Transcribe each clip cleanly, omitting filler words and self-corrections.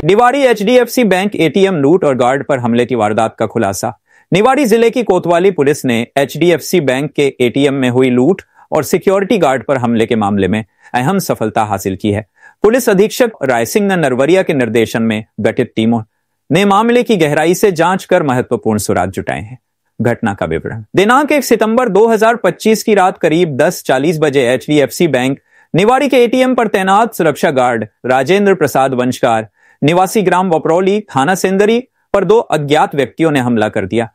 Niwari HDFC bank ATM लूट और guard पर हमले की वारदात का खुलासा। निवाड़ी जिले की कोतवाली पुलिस ने एचडीएफसी बैंक के एटीएम में हुई लूट और सिक्योरिटी गार्ड पर हमले के मामले में अहम सफलता हासिल की है। पुलिस अधीक्षक रायसिंह नरवरिया के निर्देशन में गठित टीमों ने मामले की गहराई से जांच कर महत्वपूर्ण सुराग जुटाए हैं। घटना का विवरण। दिनांक 1 सितंबर 2025 की रात करीब 10:40 बजे एचडीएफसी बैंक निवाड़ी के एटीएम पर तैनात सुरक्षा गार्ड राजेंद्र प्रसाद वंशकार निवासी ग्राम वपरौली थाना सेंदरी पर 2 अज्ञात व्यक्तियों ने हमला कर दिया।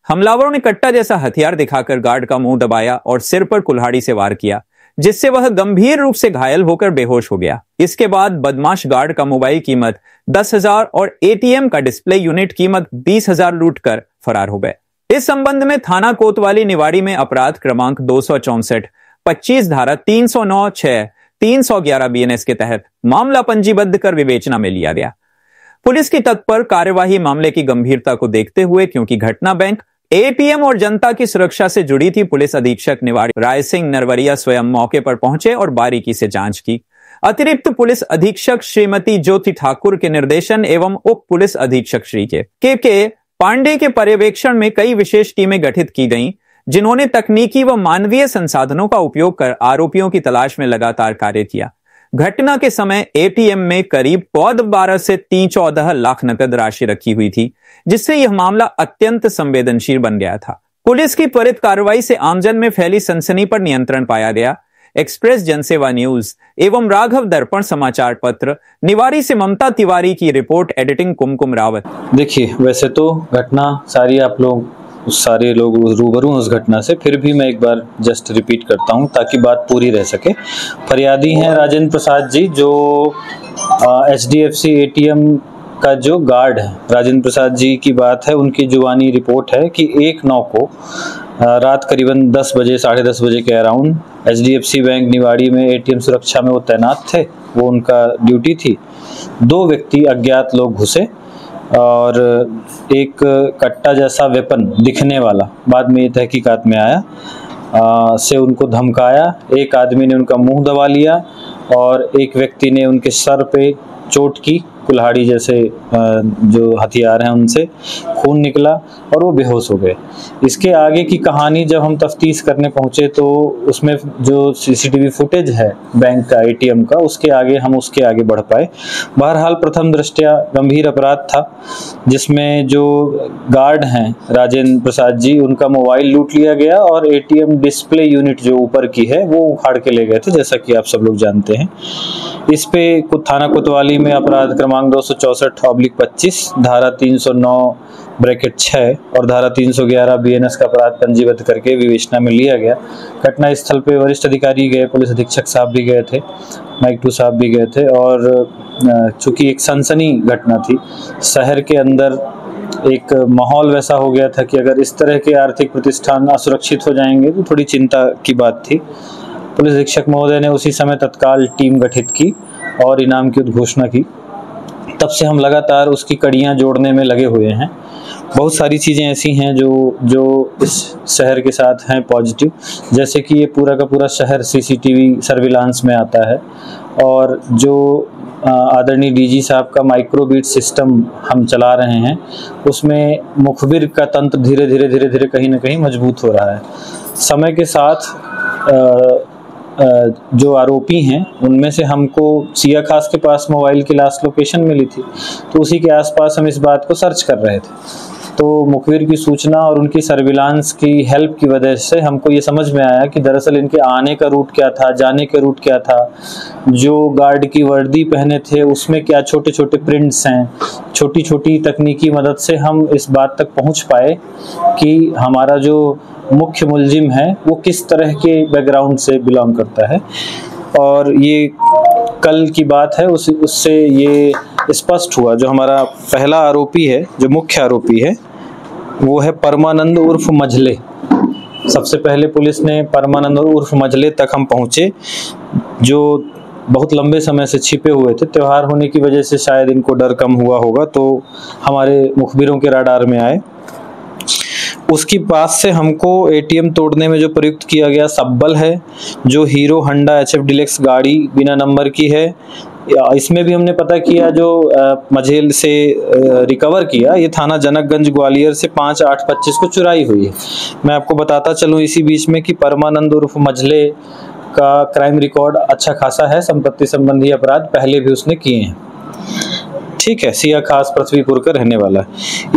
हमलावरों ने कट्टा जैसा हथियार दिखाकर गार्ड का मुंह दबाया और सिर पर कुल्हाड़ी से वार किया, जिससे वह गंभीर रूप से घायल होकर बेहोश हो गया। इसके बाद बदमाश गार्ड का मोबाइल कीमत 10,000 और एटीएम का डिस्प्ले यूनिट कीमत 20,000 लूट कर फरार हो गए। इस संबंध में थाना कोतवाली निवाड़ी में अपराध क्रमांक 264, 25 धारा 309(6), 311 बीएनएस के तहत मामला पंजीबद्ध कर विवेचना में लिया गया। पुलिस की तत्पर कार्यवाही मामले की गंभीरता को देखते हुए, क्योंकि घटना बैंक, एटीएम और जनता की सुरक्षा से जुड़ी थी, पुलिस अधीक्षक निवाड़ी रायसिंह नरवरिया स्वयं मौके पर पहुंचे और बारीकी से जांच की। अतिरिक्त पुलिस अधीक्षक श्रीमती ज्योति ठाकुर के निर्देशन एवं उप पुलिस अधीक्षक श्री के पांडे के पर्यवेक्षण में कई विशेष टीमें गठित की गईं, जिन्होंने तकनीकी व मानवीय संसाधनों का उपयोग कर आरोपियों की तलाश में लगातार कार्य किया। घटना के समय एटीएम में करीब 12 से 14 लाख नकद राशि रखी हुई थी, जिससे यह मामला अत्यंत संवेदनशील बन गया था। पुलिस की त्वरित कार्रवाई से आमजन में फैली सनसनी पर नियंत्रण पाया गया। एक्सप्रेस जनसेवा न्यूज एवं राघव दर्पण समाचार पत्र निवाड़ी से ममता तिवारी की रिपोर्ट, एडिटिंग कुमकुम रावत। देखिए, वैसे तो घटना सारी आप लोग सारे लोग रूबरू उस घटना से, फिर भी मैं एक बार जस्ट रिपीट करता हूं ताकि बात पूरी रह सके। फरियादी हैं राजेंद्र प्रसाद जी, जो एचडीएफसी एटीएम का जो गार्ड है। राजेंद्र प्रसाद जी की बात है, उनकी जुबानी रिपोर्ट है कि 1/9 को रात करीबन 10 बजे, 10:30 बजे के अराउंड एचडीएफसी बैंक निवाड़ी में एटीएम सुरक्षा में वो तैनात थे, वो उनका ड्यूटी थी। 2 व्यक्ति अज्ञात लोग घुसे और एक कट्टा जैसा वेपन दिखने वाला, बाद में ये तहकीकात में आया, से उनको धमकाया। एक आदमी ने उनका मुंह दबा लिया और एक व्यक्ति ने उनके सर पे चोट की, कुल्हाड़ी जैसे जो हथियार हैं उनसे खून निकला और वो बेहोश हो गए। इसके आगे की कहानी जब हम तफ्तीश करने पहुंचे तो उसमें जो सीसीटीवी फुटेज है बैंक का, एटीएम का, उसके आगे बढ़ पाए। बहरहाल प्रथम दृष्टया गंभीर अपराध था, जिसमें जो गार्ड हैं राजेंद्र प्रसाद जी, उनका मोबाइल लूट लिया गया और एटीएम डिस्प्ले यूनिट जो ऊपर की है वो उखाड़ के ले गए थे, जैसा कि आप सब लोग जानते हैं। इस पे थाना कोतवाली में अपराध क्रमांक 264/25, धारा 309(6) और धारा 311 बीएनएस का अपराध पंजीबद्ध करके विवेचना में लिया गया। घटना स्थल पे वरिष्ठ अधिकारी गए, पुलिस अधीक्षक साहब भी गए थे, माइक 2 साहब भी गए थे। और चूंकि एक सनसनी घटना थी, शहर के अंदर एक माहौल वैसा हो गया था कि अगर इस तरह के आर्थिक प्रतिष्ठान असुरक्षित हो जाएंगे तो थोड़ी चिंता की बात थी। पुलिस अधीक्षक महोदय ने उसी समय तत्काल टीम गठित की और इनाम की उद्घोषणा की। तब से हम लगातार उसकी कड़ियां जोड़ने में लगे हुए हैं। बहुत सारी चीज़ें ऐसी हैं जो इस शहर के साथ हैं पॉजिटिव, जैसे कि ये पूरा का पूरा शहर सीसीटीवी सर्विलांस में आता है और जो आदरणीय डीजी साहब का माइक्रोबीट सिस्टम हम चला रहे हैं, उसमें मुखबिर का तंत्र धीरे धीरे कहीं ना कहीं मजबूत हो रहा है। समय के साथ जो आरोपी हैं उनमें से हमको सिया खास के पास मोबाइल की लास्ट लोकेशन मिली थी, तो उसी के आसपास हम इस बात को सर्च कर रहे थे। तो मुखबिर की सूचना और उनकी सर्विलांस की हेल्प की वजह से हमको ये समझ में आया कि दरअसल इनके आने का रूट क्या था, जाने का रूट क्या था, जो गार्ड की वर्दी पहने थे उसमें क्या छोटे छोटे प्रिंट्स हैं। छोटी छोटी तकनीकी मदद से हम इस बात तक पहुंच पाए कि हमारा जो मुख्य मुलजिम है वो किस तरह के बैकग्राउंड से बिलोंग करता है। और ये कल की बात है, उससे ये स्पष्ट हुआ। जो हमारा पहला आरोपी है, जो मुख्य आरोपी है, वो है परमानंद उर्फ मझले। सबसे पहले पुलिस ने परमानंद उर्फ मझले तक हम पहुंचे, जो बहुत लंबे समय से छिपे हुए थे। त्योहार होने की वजह से शायद इनको डर कम हुआ होगा, तो हमारे मुखबिरों के राडार में आए। उसकी पास से हमको एटीएम तोड़ने में जो प्रयुक्त किया गया सब्बल है, जो हीरो होंडा HF डीलक्स गाड़ी बिना नंबर की है, इसमें भी हमने पता किया जो मझेल से रिकवर किया, ये थाना जनकगंज ग्वालियर से 5/8/25 को चुराई हुई है। मैं आपको बताता चलूं इसी बीच में कि परमानंद उर्फ मझले का क्राइम रिकॉर्ड अच्छा खासा है, संपत्ति संबंधी अपराध पहले भी उसने किए हैं। ठीक है, सिया खास पृथ्वीपुर का रहने वाला है।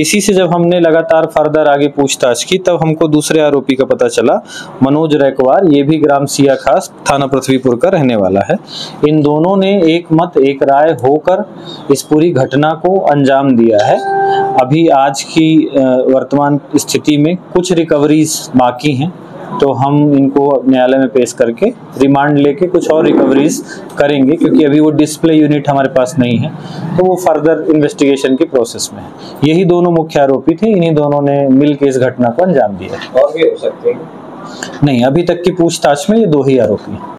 इसी से जब हमने लगातार फर्दर आगे पूछताछ की तब हमको दूसरे आरोपी का पता चला, मनोज रैकवार, ये भी ग्राम सिया खास थाना पृथ्वीपुर का रहने वाला है। इन दोनों ने एक मत एक राय होकर इस पूरी घटना को अंजाम दिया है। अभी आज की वर्तमान स्थिति में कुछ रिकवरीज बाकी हैं, तो हम इनको न्यायालय में पेश करके रिमांड लेके कुछ और रिकवरीज करेंगे, क्योंकि अभी वो डिस्प्ले यूनिट हमारे पास नहीं है, तो वो फर्दर इन्वेस्टिगेशन की प्रोसेस में है। यही दोनों मुख्य आरोपी थे, इन्हीं दोनों ने मिलकर इस घटना को अंजाम दिया। और भी हो सकते हैं? नहीं, अभी तक की पूछताछ में ये 2 ही आरोपी हैं।